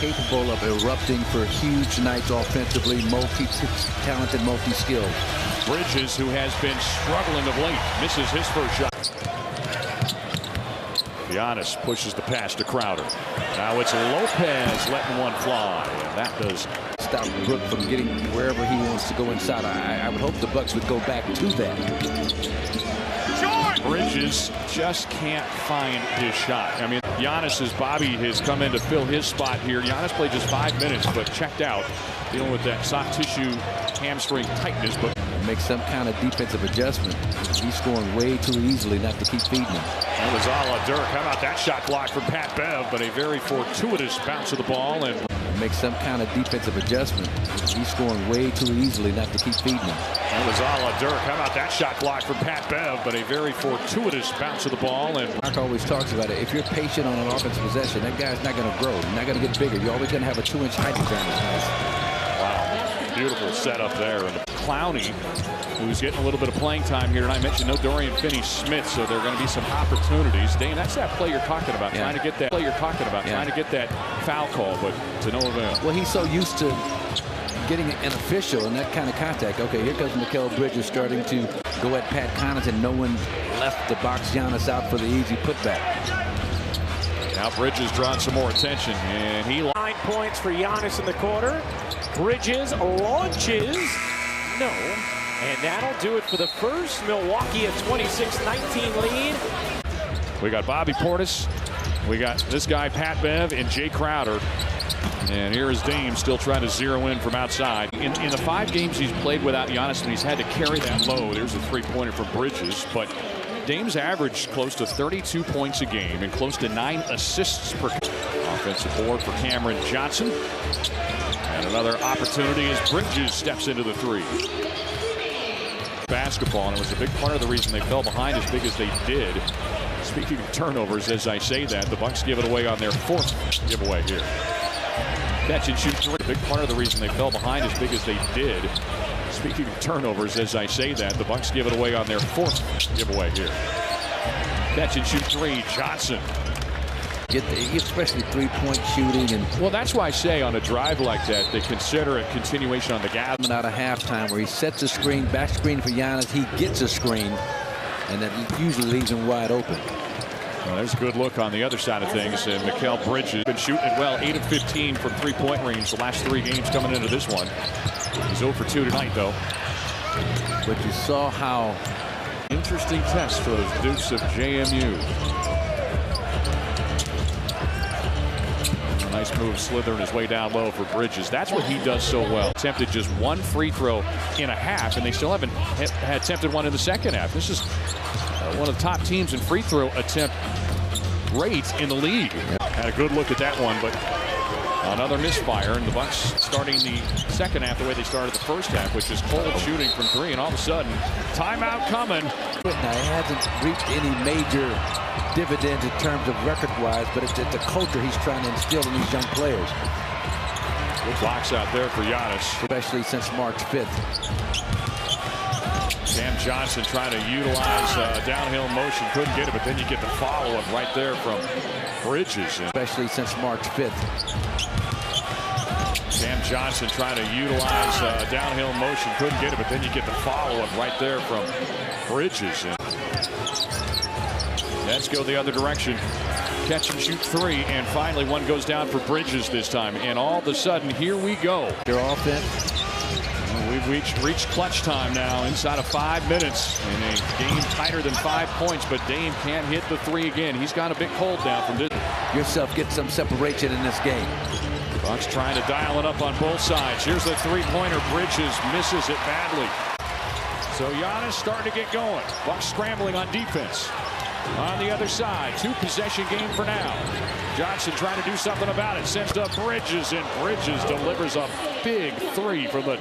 capable of erupting for huge nights offensively, multi-talented, multi-skilled. Bridges, who has been struggling of late, misses his first shot. Giannis pushes the pass to Crowder. Now it's Lopez letting one fly, and that does stop Brook from getting wherever he wants to go inside. I would hope the Bucks would go back to that. Bridges just can't find his shot. I mean, Giannis's Bobby has come in to fill his spot here. Giannis played just 5 minutes, but checked out, dealing with that soft tissue hamstring tightness. But make some kind of defensive adjustment. He's scoring way too easily not to keep feeding him. That was a la Dirk. How about that shot block from Pat Bev, but a very fortuitous bounce of the ball. And make some kind of defensive adjustment. He's scoring way too easily not to keep feeding him. That was a la Dirk. How about that shot block from Pat Bev, but a very fortuitous bounce of the ball. And Mark always talks about it. If you're patient on an offensive possession, that guy's not going to grow. He's not going to get bigger. You're always going to have a 2-inch height advantage. Wow, beautiful setup there. And Clowney, who's getting a little bit of playing time here, and I mentioned no Dorian Finney-Smith, so there are going to be some opportunities. Dane, that's that play you're talking about, trying to get that play you're talking about, trying to get that foul call, but to no avail. Well, he's so used to getting an official in that kind of contact. Okay, here comes Mikal Bridges starting to go at Pat Connaughton. No one left to box Giannis out for the easy putback. Now Bridges drawing some more attention, and he 9 points for Giannis in the quarter. Bridges launches. No. And that'll do it for the first. Milwaukee a 26-19 lead. We got Bobby Portis. We got this guy, Pat Bev, and Jay Crowder. And here is Dame still trying to zero in from outside. In the 5 games he's played without Giannis, and he's had to carry that load. There's a three-pointer from Bridges. But Dame's averaged close to 32 points a game and close to 9 assists per game. Offensive board for Cameron Johnson. And another opportunity as Bridges steps into the 3. Basketball, and it was a big part of the reason they fell behind as big as they did. Speaking of turnovers, as I say that, the Bucks give it away on their 4th giveaway here. Catch and shoot 3. Big part of the reason they fell behind as big as they did. Speaking of turnovers, as I say that, the Bucks give it away on their 4th giveaway here. Catch and shoot 3, Johnson. Especially three-point shooting. And well, that's why I say on a drive like that, they consider a continuation on the gas. Out of halftime where he sets a screen, back screen for Giannis, he gets a screen, and that usually leaves him wide open. Well, there's a good look on the other side of things, and Mikal Bridges been shooting it well, 8 of 15 from three-point range the last 3 games coming into this one. He's 0 for 2 tonight, though. But you saw how interesting test for those Dukes of JMU. Nice move, slithering his way down low for Bridges. That's what he does so well. Attempted just 1 free throw in a half, and they still haven't had attempted one in the second half. This is one of the top teams in free throw attempt rate in the league. Had a good look at that one, but another misfire, and the Bucks starting the second half the way they started the first half, which is cold shooting from 3, and all of a sudden, timeout coming. Now, he hasn't reaped any major dividends in terms of record-wise, but it's the culture he's trying to instill in these young players. Good blocks out there for Giannis. Especially since March 5th. Cam Johnson trying to utilize downhill motion, couldn't get it, but then you get the follow-up right there from Bridges. Especially since March 5th. Cam Johnson trying to utilize downhill motion, couldn't get it, but then you get the follow-up right there from Bridges. Let's go the other direction. Catch and shoot 3, and finally one goes down for Bridges this time. And all of a sudden, here we go. Their offense. We've reached clutch time now inside of 5 minutes. In a game tighter than 5 points, but Dame can't hit the 3 again. He's got a big hold down from this. Yourself get some separation in this game. Bucks trying to dial it up on both sides. Here's the 3-pointer. Bridges misses it badly. So Giannis starting to get going. Bucks scrambling on defense. On the other side, 2-possession game for now. Johnson trying to do something about it. Sends to Bridges, and Bridges delivers a big 3 from the